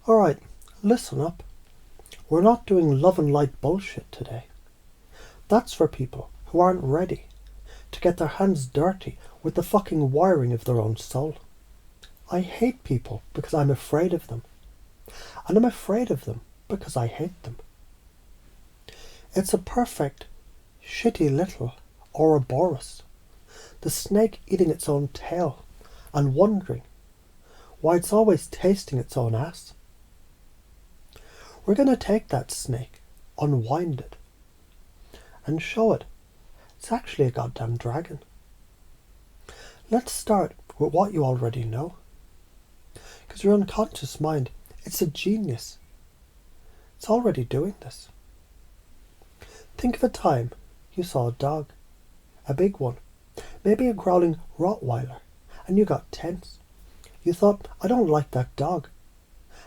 Alright, listen up. We're not doing love and light bullshit today. That's for people who aren't ready to get their hands dirty with the fucking wiring of their own soul. I hate people because I'm afraid of them. And I'm afraid of them because I hate them. It's a perfect, shitty little Ouroboros, the snake eating its own tail and wondering why it's always tasting its own ass. We're going to take that snake, unwind it, and show it it's actually a goddamn dragon. Let's start with what you already know. Because your unconscious mind, it's a genius. It's already doing this. Think of a time you saw a dog, a big one, maybe a growling Rottweiler, and you got tense. You thought, I don't like that dog.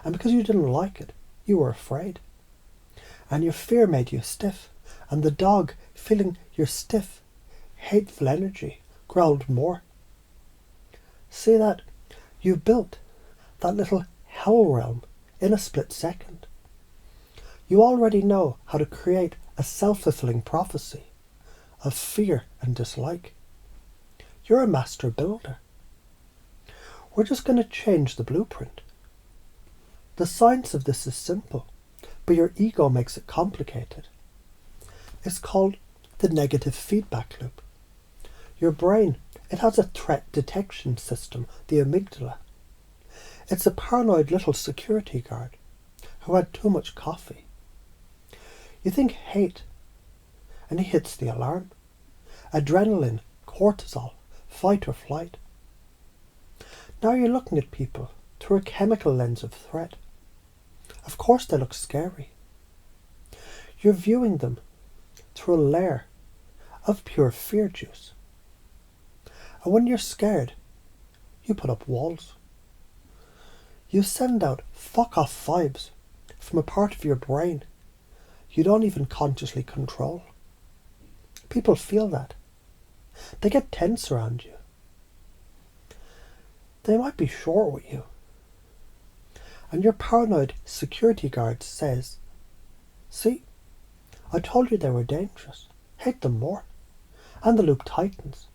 And because you didn't like it, you were afraid. And your fear made you stiff, and the dog, feeling your stiff, hateful energy, growled more. See that? You built that little hell realm in a split second. You already know how to create a self-fulfilling prophecy of fear and dislike. You're a master builder. We're just going to change the blueprint. The science of this is simple, but your ego makes it complicated. It's called the negative feedback loop. Your brain, it has a threat detection system, the amygdala. It's a paranoid little security guard who had too much coffee. You think hate, and he hits the alarm. Adrenaline, cortisol, fight or flight. Now you're looking at people through a chemical lens of threat. Of course they look scary. You're viewing them through a layer of pure fear juice. And when you're scared, you put up walls. You send out fuck off vibes from a part of your brain you don't even consciously control. People feel that. They get tense around you. They might be short with you. And your paranoid security guard says, see, I told you they were dangerous. Hate them more. And the loop tightens.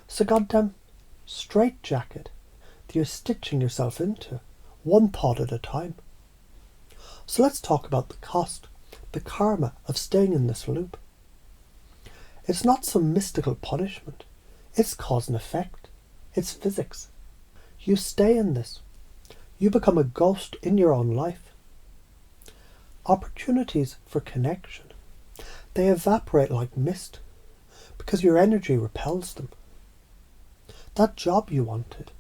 It's a goddamn straitjacket that you're stitching yourself into, one thought at a time. So let's talk about the cost, the karma of staying in this loop. It's not some mystical punishment. It's cause and effect. It's physics. You stay in this. You become a ghost in your own life. Opportunities for connection, they evaporate like mist because your energy repels them. That job you wanted,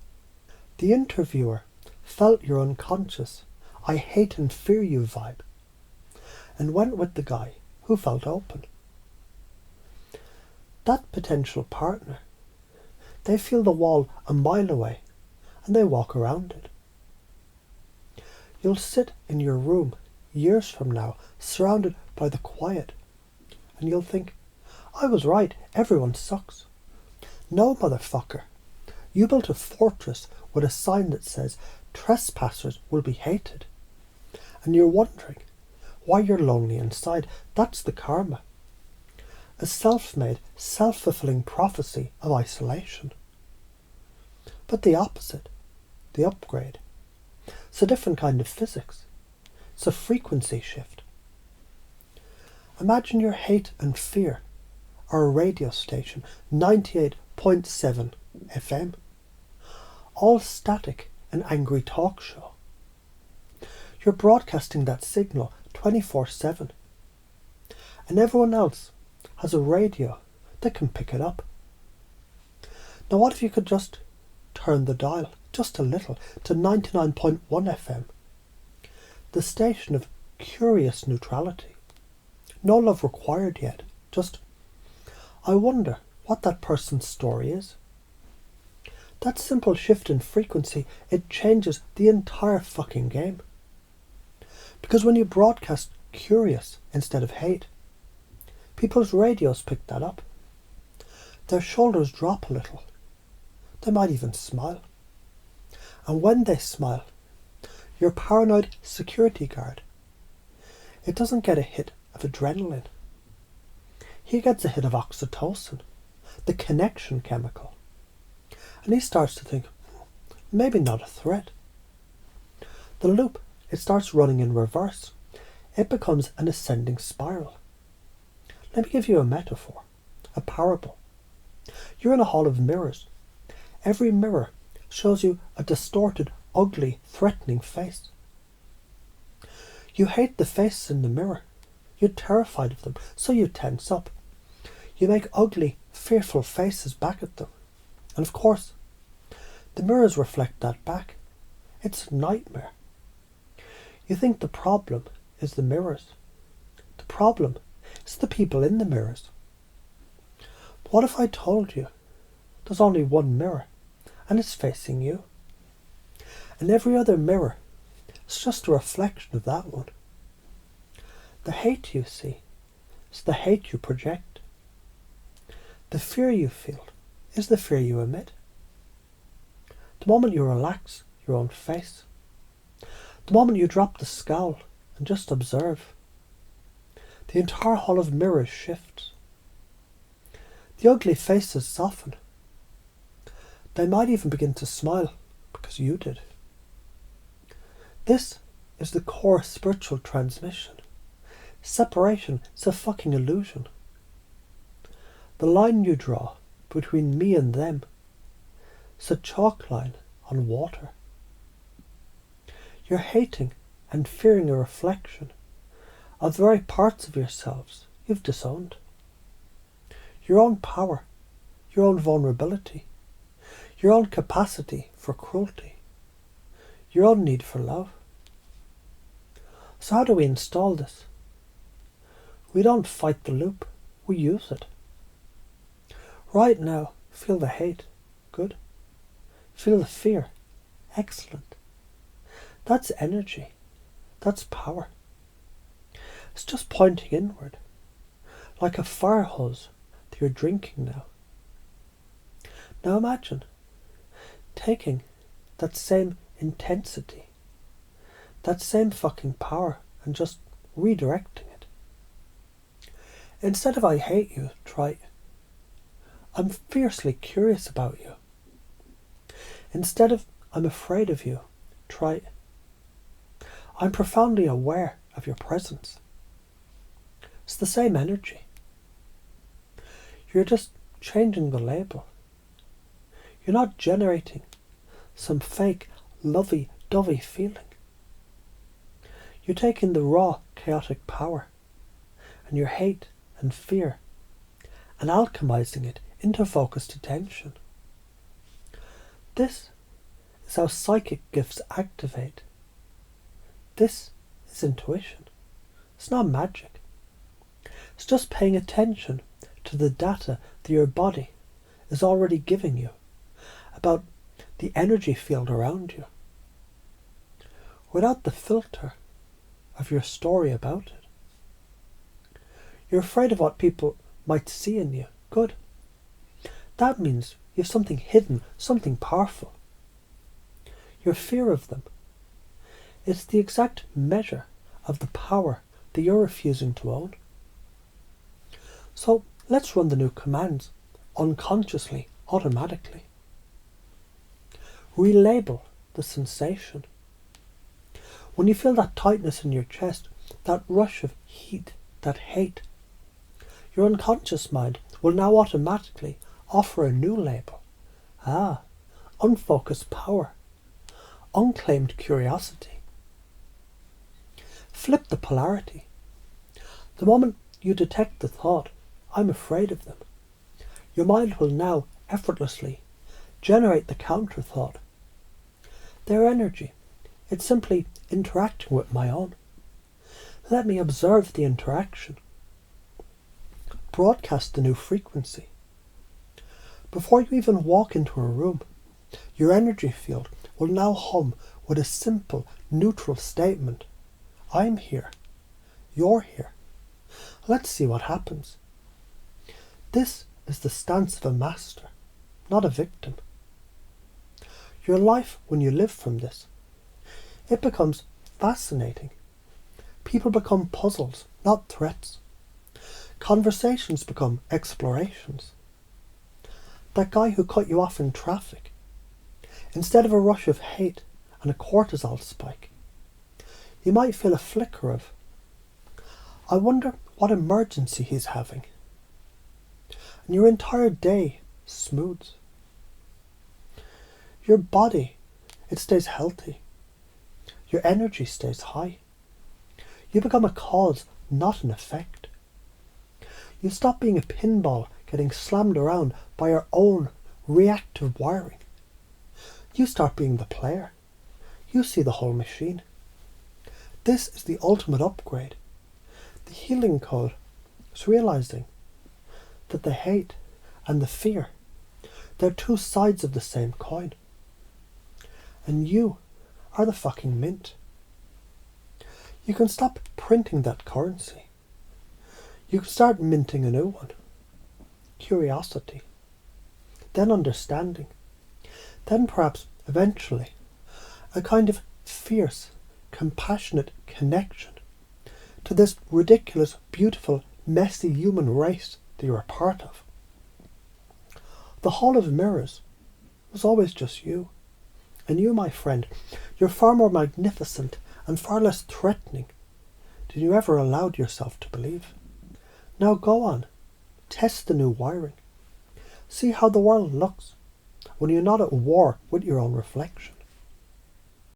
the interviewer felt your unconscious I hate and fear you vibe and went with the guy who felt open. That potential partner, they feel the wall a mile away and they walk around it. You'll sit in your room years from now, surrounded by the quiet, and you'll think, I was right, everyone sucks. No, motherfucker. You built a fortress with a sign that says, trespassers will be hated. And you're wondering why you're lonely inside. That's the karma. A self-made, self-fulfilling prophecy of isolation. But the opposite, the upgrade, it's a different kind of physics. It's a frequency shift. Imagine your hate and fear are a radio station, 98.7 FM. All static and angry talk show. You're broadcasting that signal 24/7. And everyone else has a radio that can pick it up. Now what if you could just turn the dial just a little to 99.1 FM? The station of curious neutrality. No love required yet. Just, I wonder what that person's story is. That simple shift in frequency, it changes the entire fucking game. Because when you broadcast curious instead of hate, people's radios pick that up. Their shoulders drop a little. They might even smile. And when they smile, your paranoid security guard. It doesn't get a hit of adrenaline. He gets a hit of oxytocin, the connection chemical. And he starts to think, maybe not a threat. The loop, it starts running in reverse. It becomes an ascending spiral. Let me give you a metaphor, a parable. You're in a hall of mirrors. Every mirror shows you a distorted, ugly, threatening face. You hate the faces in the mirror. You're terrified of them, so you tense up. You make ugly, fearful faces back at them. And of course, the mirrors reflect that back. It's a nightmare. You think the problem is the mirrors. The problem is the people in the mirrors. But what if I told you there's only one mirror and it's facing you? And every other mirror is just a reflection of that one. The hate you see is the hate you project. The fear you feel is the fear you emit. The moment you relax your own face, the moment you drop the scowl and just observe, the entire hall of mirrors shifts. The ugly faces soften. They might even begin to smile because you did. This is the core spiritual transmission. Separation is a fucking illusion. The line you draw between me and them is a chalk line on water. You're hating and fearing a reflection of the very parts of yourselves you've disowned. Your own power, your own vulnerability, your own capacity for cruelty, your own need for love. So how do we install this? We don't fight the loop, we use it. Right now, feel the hate. Good. Feel the fear. Excellent. That's energy. That's power. It's just pointing inward, like a fire hose that you're drinking now. Now imagine taking that same intensity, that same fucking power, and just redirecting it. Instead of I hate you, try I'm fiercely curious about you. Instead of I'm afraid of you, try I'm profoundly aware of your presence. It's the same energy. You're just changing the label. You're not generating some fake lovey-dovey feeling. You're taking the raw chaotic power and your hate and fear and alchemizing it into focused attention. This is how psychic gifts activate. This is intuition. It's not magic. It's just paying attention to the data that your body is already giving you about the energy field around you, without the filter of your story about it. You're afraid of what people might see in you. Good. That means you have something hidden, something powerful. Your fear of them is the exact measure of the power that you're refusing to own. So let's run the new commands unconsciously, automatically. Relabel the sensation. When you feel that tightness in your chest, that rush of heat, that hate, your unconscious mind will now automatically offer a new label. Unfocused power, unclaimed curiosity. Flip the polarity. The moment you detect the thought, I'm afraid of them, your mind will now effortlessly generate the counter thought. Their energy, it's simply interacting with my own. Let me observe the interaction. Broadcast the new frequency. Before you even walk into a room, your energy field will now hum with a simple, neutral statement. I'm here. You're here. Let's see what happens. This is the stance of a master, not a victim. Your life, when you live from this, It becomes fascinating. People become puzzles, not threats. Conversations become explorations. That guy who cut you off in traffic, instead of a rush of hate and a cortisol spike, you might feel a flicker of, I wonder what emergency he's having. And your entire day smooths. Your body, it stays healthy. Your energy stays high. You become a cause, not an effect. You stop being a pinball getting slammed around by your own reactive wiring. You start being the player. You see the whole machine. This is the ultimate upgrade. The healing code is realizing that the hate and the fear, they're two sides of the same coin. And you are the fucking mint. You can stop printing that currency. You can start minting a new one. Curiosity. Then understanding. Then perhaps, eventually, a kind of fierce, compassionate connection to this ridiculous, beautiful, messy human race that you're a part of. The Hall of Mirrors was always just you. And you, my friend, you're far more magnificent and far less threatening than you ever allowed yourself to believe. Now go on, test the new wiring. See how the world looks when you're not at war with your own reflection.